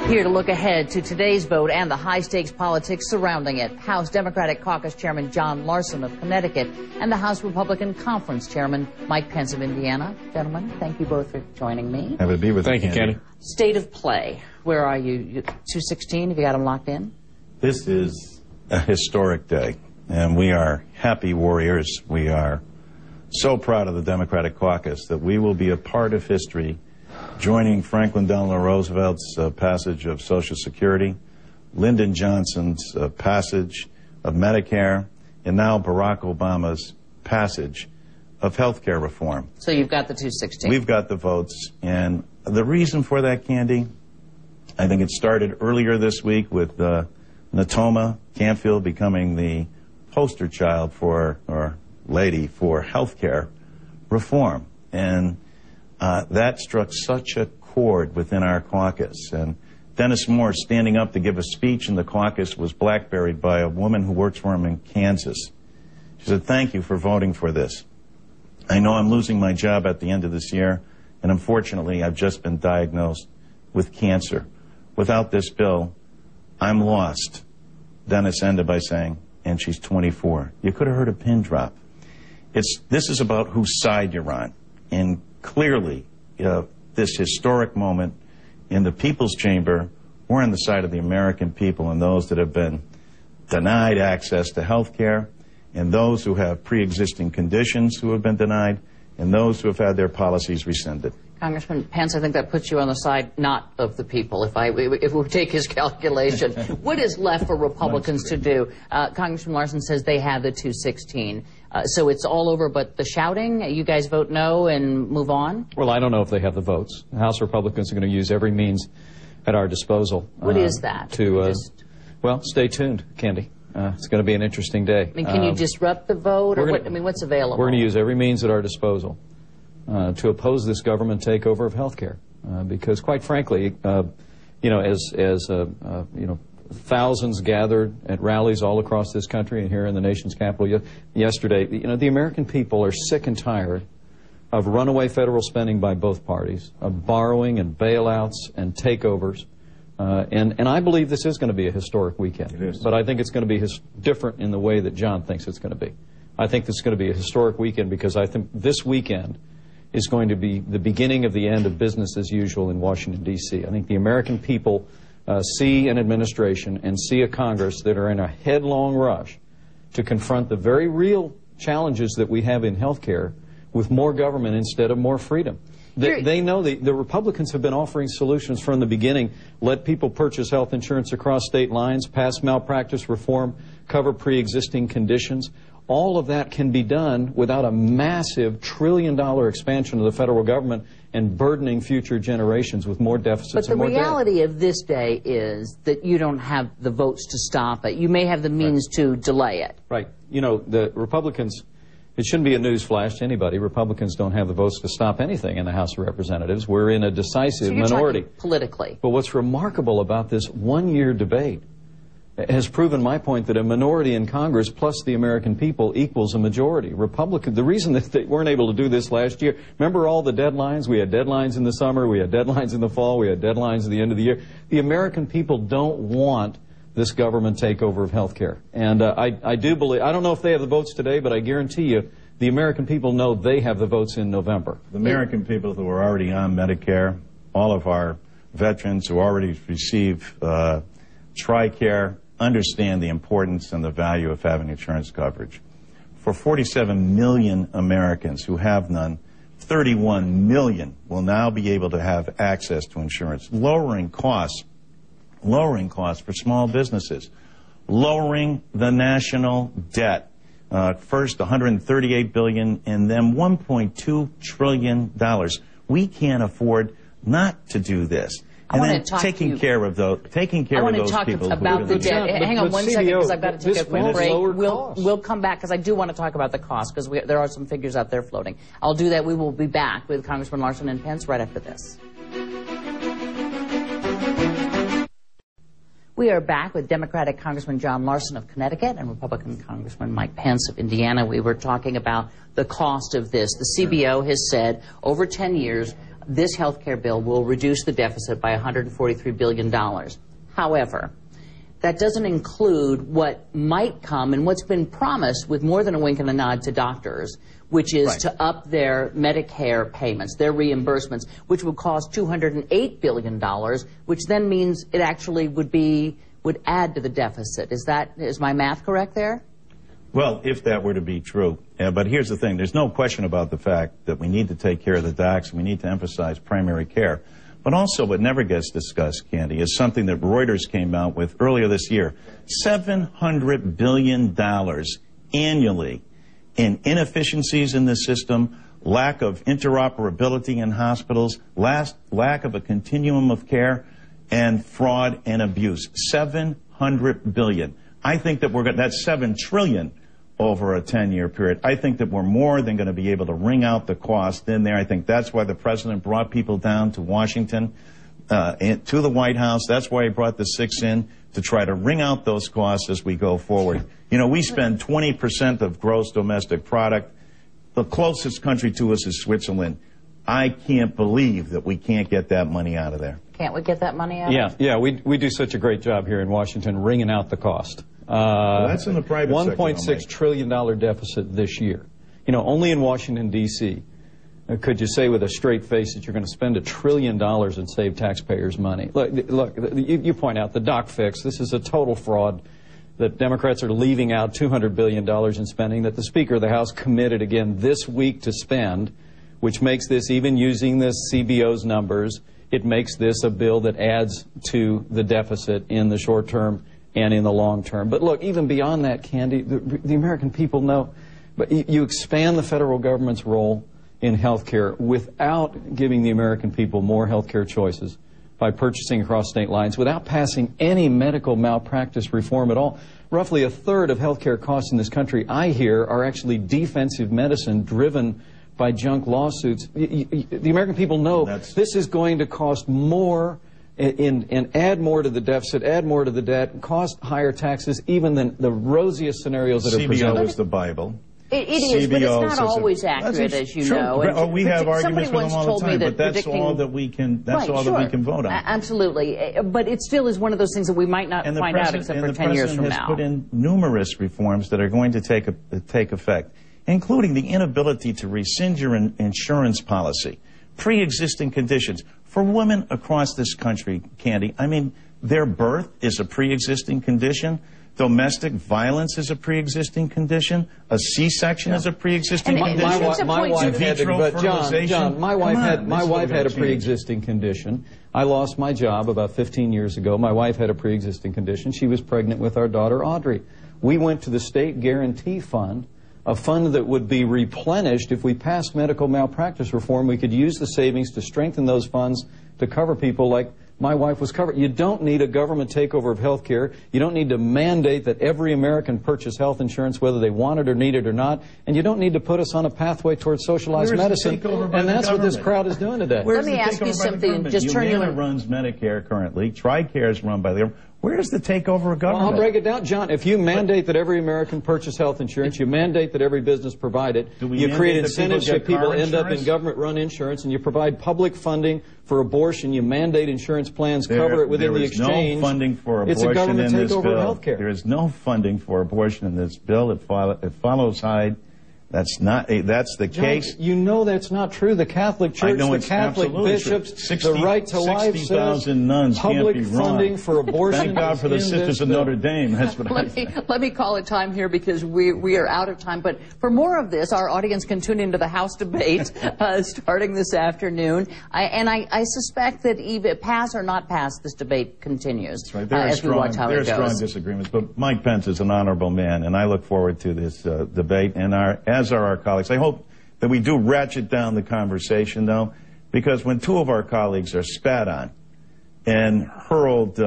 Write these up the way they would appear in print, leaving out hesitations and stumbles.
Here to look ahead to today's vote and the high-stakes politics surrounding it, House Democratic Caucus Chairman John Larson of Connecticut and the House Republican Conference Chairman Mike Pence of Indiana. Gentlemen, thank you both for joining me. Happy to be with you. Thank you, Kenny. State of play. Where are you? 216? Have you got them locked in? This is a historic day, and we are happy warriors. We are so proud of the Democratic Caucus that we will be a part of history, joining Franklin Delano Roosevelt's passage of Social Security, Lyndon Johnson's passage of Medicare, and now Barack Obama's passage of health care reform. So you've got the 216. We've got the votes, and the reason for that, Candy, I think it started earlier this week with Natoma Canfield becoming the poster child for, or lady, for health care reform. And that struck such a chord within our caucus. And Dennis Moore, standing up to give a speech in the caucus, was blackberried by a woman who works for him in Kansas. She said, "Thank you for voting for this. I know I'm losing my job at the end of this year, and unfortunately I've just been diagnosed with cancer. Without this bill, I'm lost." Dennis ended by saying, "And she's 24. You could have heard a pin drop. This is about whose side you're on. And clearly, this historic moment in the People's Chamber, we're on the side of the American people and those that have been denied access to health care, and those who have pre-existing conditions who have been denied, and those who have had their policies rescinded." Congressman Pence, I think that puts you on the side not of the people, if we take his calculation. What is left for Republicans to do? Congressman Larson says they have the 216. So it's all over but the shouting? You guys vote no and move on? Well, I don't know if they have the votes. House Republicans are going to use every means at our disposal. What is that? Well, stay tuned, Candy. It's going to be an interesting day. I mean, can you disrupt the vote? Or what's available? We're going to use every means at our disposal to oppose this government takeover of health care. Because, quite frankly, thousands gathered at rallies all across this country and here in the nation's capital yesterday. The American people are sick and tired of runaway federal spending by both parties, of borrowing and bailouts and takeovers. And I believe this is going to be a historic weekend. It is. But I think it's going to be different in the way that John thinks it's going to be. I think this is going to be a historic weekend because I think this weekend is going to be the beginning of the end of business as usual in Washington, D.C. I think the American people see an administration and see a Congress that are in a headlong rush to confront the very real challenges that we have in health care with more government instead of more freedom. They know the Republicans have been offering solutions from the beginning. Let people purchase health insurance across state lines, pass malpractice reform, cover pre-existing conditions. All of that can be done without a massive $trillion expansion of the federal government and burdening future generations with more deficits and more debt. But the reality of this day is that you don't have the votes to stop it. You may have the means to delay it. Right. The Republicans, it shouldn't be a news flash to anybody. Republicans don't have the votes to stop anything in the House of Representatives. We're in a decisive minority. Talking politically. But what's remarkable about this one-year debate has proven my point that a minority in Congress plus the American people equals a majority. The reason that they weren't able to do this last year, remember all the deadlines? We had deadlines in the summer, we had deadlines in the fall, we had deadlines at the end of the year. The American people don't want this government takeover of health care. And I do believe, I don't know if they have the votes today, but I guarantee you the American people know they have the votes in November. The American people who are already on Medicare, all of our veterans who already receive TRICARE, understand the importance and the value of having insurance coverage. For 47 million Americans who have none, 31 million will now be able to have access to insurance, lowering costs for small businesses, lowering the national debt. First $138 billion and then $1.2 trillion. We can't afford not to do this. And then taking care of those people. I want to talk about the debt. Hang on one second, because I've got to take a quick break. We'll come back, because I do want to talk about the cost, because there are some figures out there floating. I'll do that. We will be back with Congressman Larson and Pence right after this. We are back with Democratic Congressman John Larson of Connecticut and Republican Congressman Mike Pence of Indiana. We were talking about the cost of this. The CBO has said over 10 years, this health care bill will reduce the deficit by $143 billion. However, that doesn't include what might come and what's been promised with more than a wink and a nod to doctors, which is to up their Medicare payments, their reimbursements, which would cost $208 billion, which then means it actually would add to the deficit. Is my math correct there? Well, if that were to be true. But here's the thing. There's no question about the fact that we need to take care of the docs. We need to emphasize primary care. But also what never gets discussed, Candy, is something that Reuters came out with earlier this year. $700 billion annually in inefficiencies in the system, lack of interoperability in hospitals, lack of a continuum of care, and fraud and abuse. $700 billion. I think that that's $7 trillion over a 10-year period. I think that we're more than going to be able to wring out the cost in there. I think that's why the president brought people down to Washington, to the White House. That's why he brought the 6 in, to try to wring out those costs as we go forward. You know, we spend 20% of gross domestic product. The closest country to us is Switzerland. I can't believe that we can't get that money out of there. Can't we get that money out? Yeah, we do such a great job here in Washington wringing out the cost. Well, that's in the private sector. $1.6 trillion deficit this year. You know, only in Washington, D.C. Could you say with a straight face that you're going to spend $1 trillion and save taxpayers' money? Look, you point out the doc fix. This is a total fraud. That Democrats are leaving out $200 billion in spending that the Speaker of the House committed again this week to spend, which makes this, even using the CBO's numbers, it makes this a bill that adds to the deficit in the short term and in the long term. But look, even beyond that, Candy, the American people know. But you expand the federal government's role in health care without giving the American people more health care choices by purchasing across state lines, without passing any medical malpractice reform at all. Roughly a third of health care costs in this country, I hear, are actually defensive medicine driven by junk lawsuits. The American people know this is going to cost more and add more to the deficit, add more to the debt, cost higher taxes even than the rosiest scenarios that are presented. CBO is the Bible. It is, but it's not always accurate, as you know. We have arguments with them all the time, but that's all that we can. That's all that we can vote on. Absolutely, but it still is one of those things that we might not find out except for 10 years from now. And the President has put in numerous reforms that are going to take effect, including the inability to rescind your insurance policy, pre-existing conditions for women across this country. Candy, I mean, their birth is a pre-existing condition. Domestic violence is a pre-existing condition. A C-section is a pre-existing condition. My wife had a pre-existing condition. I lost my job about 15 years ago. My wife had a pre-existing condition. She was pregnant with our daughter, Audrey. We went to the State Guarantee Fund, a fund that would be replenished if we passed medical malpractice reform. We could use the savings to strengthen those funds to cover people like my wife was covered. You don't need a government takeover of health care. You don't need to mandate that every American purchase health insurance, whether they want it or need it or not. And you don't need to put us on a pathway towards socialized medicine. And that's what this crowd is doing today. Let me ask you something. Just turn your... Humana runs Medicare currently. TRICARE is run by the government. Where is the takeover of government? Well, I'll break it down, John. If you mandate that every American purchase health insurance, you mandate that every business provide it, you create incentives that people end up in government-run insurance, and you provide public funding for aboltion, you mandate insurance plans, cover it within the exchange. There is no funding for abortion in this bill. It's a government takeover of healthcare. There is no funding for abortion in this bill. It follows Hyde. That's the case. John, you know that's not true. The Catholic Church, the Catholic bishops, the right to life says 60,000 nuns public can't be funding wrong. for abortion. Thank God for the Sisters of Notre Dame. That's what let me call it time here because we are out of time. But for more of this, our audience can tune into the House debate starting this afternoon. I suspect that even pass or not pass, this debate continues. That's right. There are strong disagreements, but Mike Pence is an honorable man, and I look forward to this debate. And as are our colleagues. I hope that we do ratchet down the conversation, though, because when two of our colleagues are spat on and hurled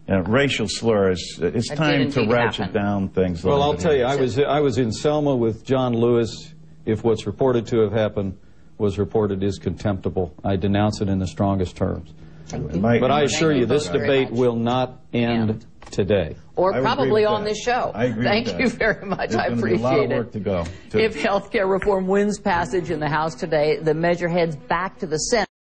racial slurs, it's time to ratchet down things. Well, I'll tell you, I was in Selma with John Lewis. If what's reported to have happened was reported is contemptible, I denounce it in the strongest terms. But I assure you, this debate will not end today. Or I would agree probably with on that. this show. I agree Thank with you that. very much. There's I gonna be appreciate a lot of it. work to go. If health care reform wins passage in the House today, the measure heads back to the Senate.